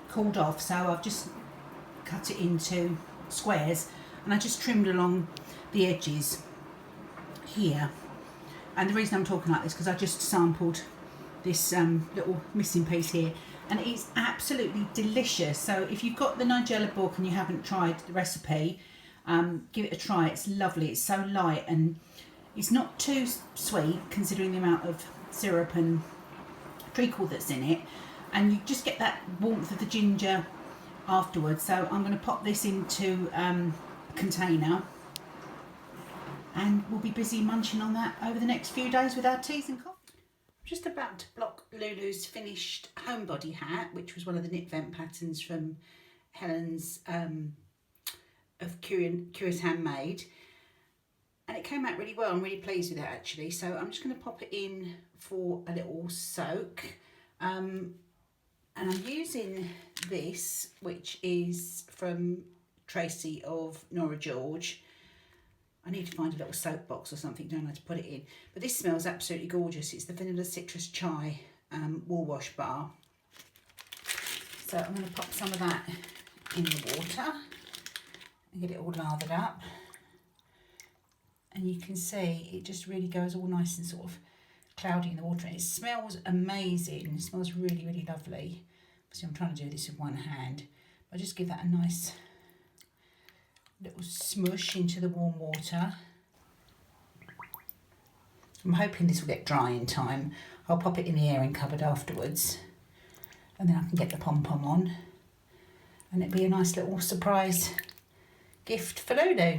cooled off, so I've just cut it into squares and I just trimmed along the edges here. And the reason I'm talking like this because I just sampled this little missing piece here, and it's absolutely delicious. So if you've got the Nigella book and you haven't tried the recipe, give it a try. It's lovely. It's so light and it's not too sweet considering the amount of syrup and treacle that's in it, and you just get that warmth of the ginger afterwards. So I'm going to pop this into a container and we'll be busy munching on that over the next few days with our teas and coffee. I'm just about to block Lulu's finished homebody hat, which was one of the knit vent patterns from Helen's of Curious Handmade, and it came out really well. I'm really pleased with it actually, so I'm just going to pop it in for a little soak, and I'm using this, which is from Tracy of Nora George. I need to find a little soap box or something, don't I, to put it in. But this smells absolutely gorgeous. It's the Vanilla Citrus Chai wool wash bar. So I'm going to pop some of that in the water and get it all lathered up. And you can see it just really goes all nice and sort of cloudy in the water. And it smells amazing. It smells really, really lovely. See, I'm trying to do this with one hand. I'll just give that a nice little smush into the warm water. I'm hoping this will get dry in time. I'll pop it in the airing cupboard afterwards, and then I can get the pom-pom on, and it'll be a nice little surprise gift for Lulu.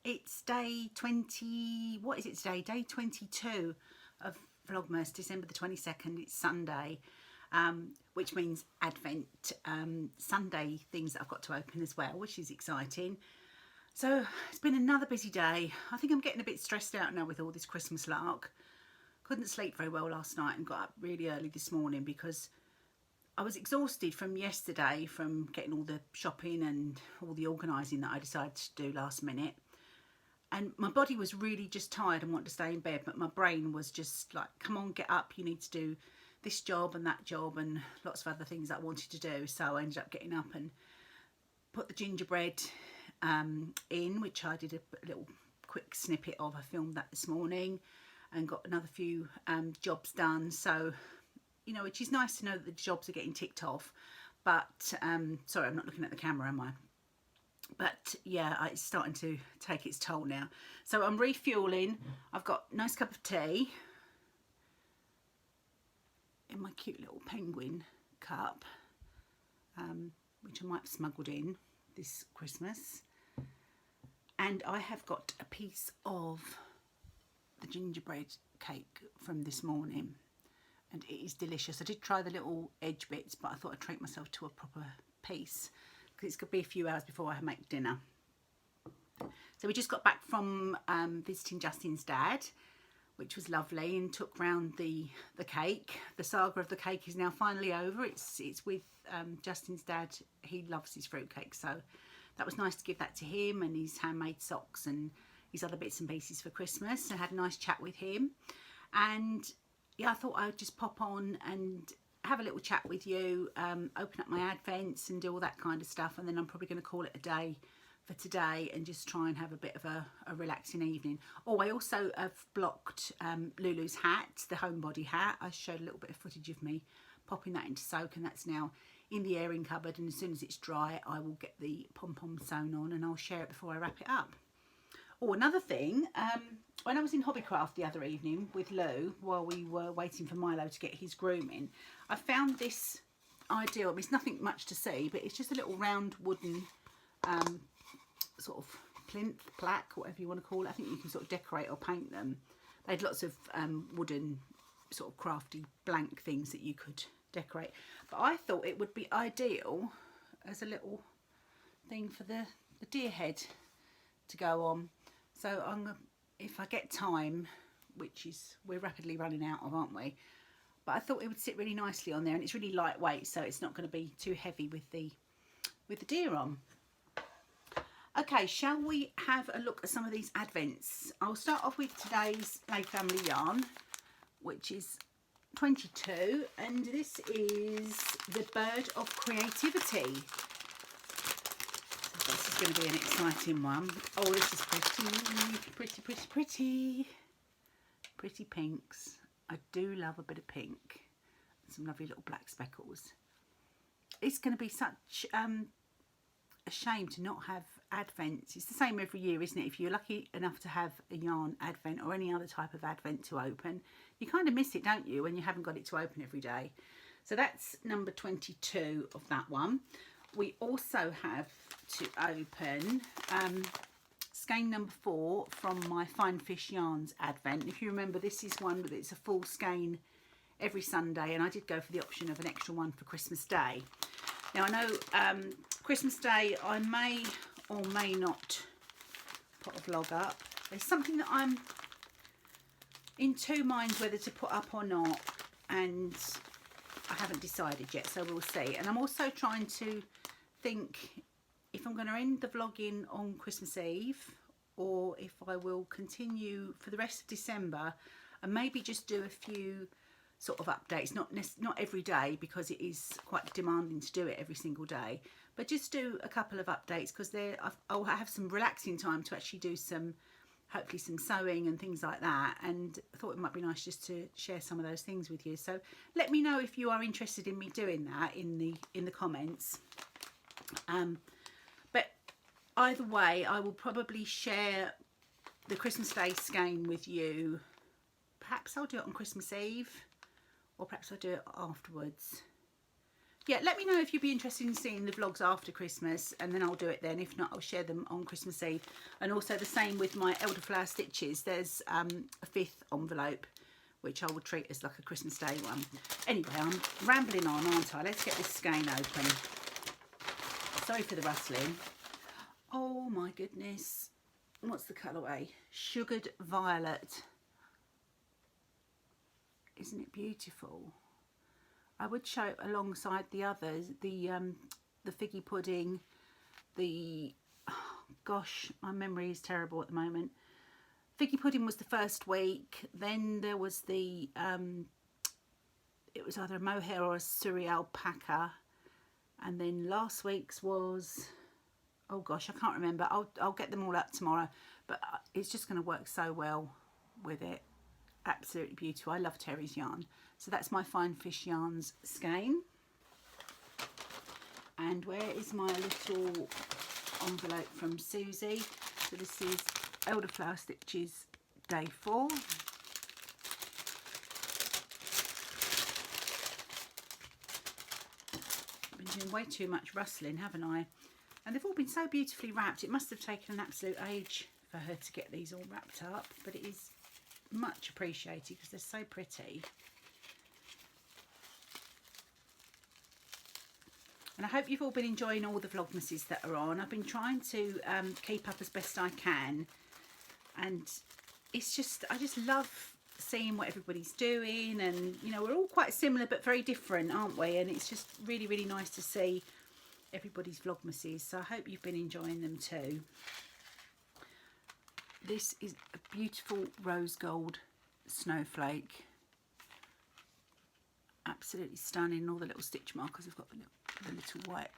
It's day 20, what is it today? Day 22 of Vlogmas, December the 22nd. It's Sunday, which means Advent Sunday things that I've got to open as well, which is exciting. So it's been another busy day. I think I'm getting a bit stressed out now with all this Christmas lark. Couldn't sleep very well last night and got up really early this morning because I was exhausted from yesterday, from getting all the shopping and all the organising that I decided to do last minute. And my body was really just tired and wanted to stay in bed, but my brain was just like, come on, get up, you need to do this job and that job and lots of other things that I wanted to do. So I ended up getting up and put the gingerbread in, which I did a little quick snippet of. I filmed that this morning and got another few jobs done. So, you know, which is nice to know that the jobs are getting ticked off. But, sorry, I'm not looking at the camera, am I? But yeah, it's starting to take its toll now. So I'm refueling. I've got a nice cup of tea in my cute little penguin cup, which I might have smuggled in this Christmas. And I have got a piece of the gingerbread cake from this morning, and it is delicious. I did try the little edge bits, but I thought I'd treat myself to a proper piece, because it's going to be a few hours before I make dinner. So we just got back from visiting Justin's dad, which was lovely, and took round the cake. The saga of the cake is now finally over. It's with Justin's dad. He loves his fruitcake, so that was nice to give that to him, and his handmade socks and his other bits and pieces for Christmas. I had a nice chat with him, and yeah, I thought I'd just pop on and have a little chat with you, open up my advents and do all that kind of stuff, and then I'm probably going to call it a day for today and just try and have a bit of a relaxing evening. Oh, I also have blocked Lulu's hat, the homebody hat. I showed a little bit of footage of me popping that into soak, and that's now in the airing cupboard, and as soon as it's dry I will get the pom-pom sewn on and I'll share it before I wrap it up. Oh, another thing, when I was in Hobbycraft the other evening with Lou while we were waiting for Milo to get his grooming, I found this ideal. I mean, it's nothing much to see, but it's just a little round wooden sort of plinth, plaque, whatever you want to call it. I think you can sort of decorate or paint them. They had lots of wooden sort of crafty blank things that you could decorate, but I thought it would be ideal as a little thing for the deer head to go on. So if I get time, which is we're rapidly running out of, aren't we? But I thought it would sit really nicely on there, and it's really lightweight, so it's not going to be too heavy with the deer on. Okay, shall we have a look at some of these advents? I'll start off with today's Lay Family yarn, which is 22, and this is the Bird of Creativity. This is going to be an exciting one. Oh, this is pretty pinks. I do love a bit of pink. Some lovely little black speckles. It's going to be such a shame to not have advents. It's the same every year, isn't it? If you're lucky enough to have a yarn advent or any other type of advent to open, you kind of miss it, don't you, when you haven't got it to open every day. So that's number 22 of that one. We also have to open skein number 4 from my Fine Fish Yarns advent. If you remember, this is one that it's a full skein every Sunday, and I did go for the option of an extra one for Christmas Day. Now I know Christmas Day I may or may not put a vlog up. There's something that I'm in two minds whether to put up or not, and I haven't decided yet, so we'll see. And I'm also trying to think if I'm going to end the vlogging on Christmas Eve, or if I will continue for the rest of December and maybe just do a few sort of updates, not every day, because it is quite demanding to do it every single day, but just do a couple of updates, because I'll have some relaxing time to actually do some, hopefully some sewing and things like that, and I thought it might be nice just to share some of those things with you. So let me know if you are interested in me doing that in the comments. But either way, I will probably share the Christmas Day skein with you. Perhaps I'll do it on Christmas Eve, or perhaps I'll do it afterwards. Yeah, let me know if you'd be interested in seeing the vlogs after Christmas, and then I'll do it then. If not, I'll share them on Christmas Eve. And also the same with my elderflower stitches. There's a 5th envelope, which I will treat as like a Christmas Day one. Anyway, I'm rambling on, aren't I? Let's get this skein open. Sorry for the rustling. Oh my goodness. What's the colourway? Sugared Violet. Isn't it beautiful? I would show it alongside the others, the figgy pudding, oh gosh, my memory is terrible at the moment. Figgy pudding was the first week, then there was the, it was either a mohair or a Surrey alpaca, and then last week's was, oh gosh, I can't remember. I'll get them all up tomorrow, but it's just going to work so well with it. Absolutely beautiful. I love Terry's yarn. So that's my Fine Fish Yarns skein. And where is my little envelope from Susie? So this is Elderflower Stitches Day 4. I've been doing way too much rustling, haven't I? And they've all been so beautifully wrapped. It must have taken an absolute age for her to get these all wrapped up, but it is much appreciated because they're so pretty. And I hope you've all been enjoying all the Vlogmases that are on. I've been trying to keep up as best I can, and it's just, I just love seeing what everybody's doing, and you know, we're all quite similar but very different, aren't we? And it's just really, really nice to see everybody's Vlogmases. So I hope you've been enjoying them too. This is a beautiful rose gold snowflake. Absolutely stunning. All the little stitch markers have got the little white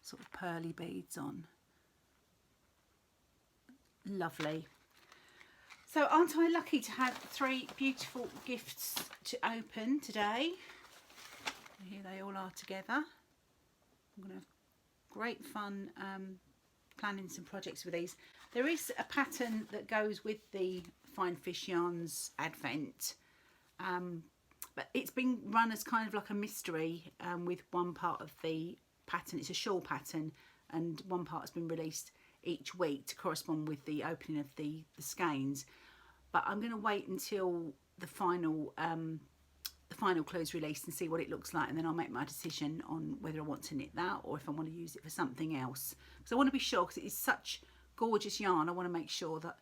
sort of pearly beads on. Lovely. So aren't I lucky to have 3 beautiful gifts to open today? Here they all are together. I'm going to have great fun planning some projects with these. There is a pattern that goes with the Fine Fish Yarns Advent, but it's been run as kind of like a mystery with one part of the pattern. It's a shawl pattern, and one part has been released each week to correspond with the opening of the skeins. But I'm going to wait until the final clue is released and see what it looks like, and then I'll make my decision on whether I want to knit that or if I want to use it for something else. Because I want to be sure, because it is such gorgeous yarn, I want to make sure that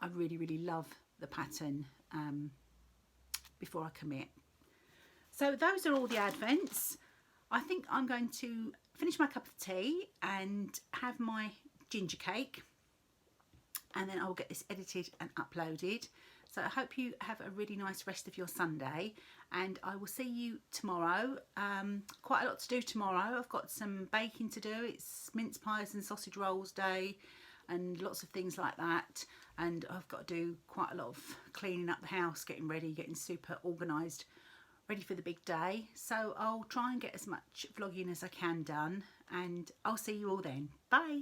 I really, really love the pattern before I commit. So those are all the advents. I think I'm going to finish my cup of tea and have my ginger cake, and then I'll get this edited and uploaded. So I hope you have a really nice rest of your Sunday, and I will see you tomorrow. Quite a lot to do tomorrow. I've got some baking to do. It's mince pies and sausage rolls day and lots of things like that. And I've got to do quite a lot of cleaning up the house, getting ready, getting super organised, ready for the big day. So I'll try and get as much vlogging as I can done, and I'll see you all then. Bye.